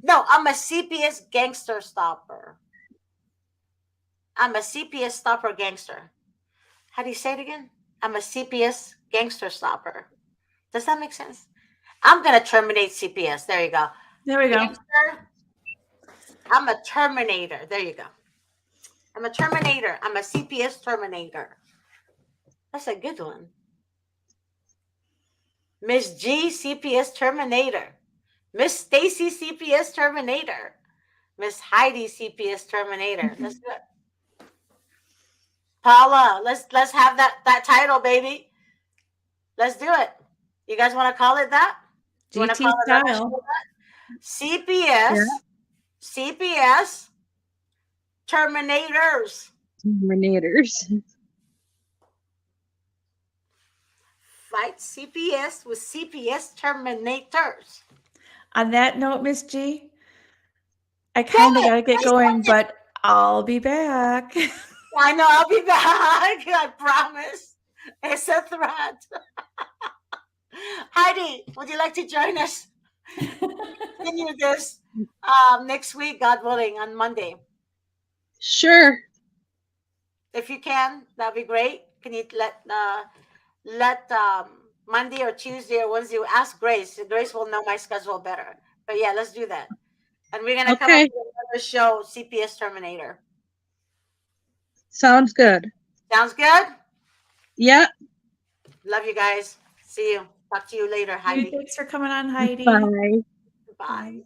No, I'm a CPS gangster stopper. I'm a CPS stopper gangster. How do you say it again? I'm a CPS gangster stopper. Does that make sense? I'm going to terminate CPS. There you go. There we go. Gangster. I'm a terminator. There you go. I'm a terminator. I'm a CPS terminator. That's a good one. Miss G, CPS terminator. Miss Stacy, CPS terminator. Miss Heidi, CPS terminator. That's good. Paula, let's have that title, baby. Let's do it. You guys want to call it that? You want to GT call it our show style. that? CPS, CPS terminators. Terminators. Fight CPS with CPS terminators. On that note, Miss G, I Dang kind of it! got to get I going, said it. but I'll be back. I know I'll be back. I promise. It's a threat. Heidi, would you like to join us? Continue this next week, God willing, on Monday. Sure. If you can, that'd be great. Can you let Monday or Tuesday or Wednesday ask Grace? Grace will know my schedule better. But yeah, let's do that. And we're gonna come up Okay. with another show, CPS Terminator. Sounds good. Sounds good? Yeah. Love you guys. See you. Talk to you later, Heidi. Thanks for coming on, Heidi. Bye. Bye.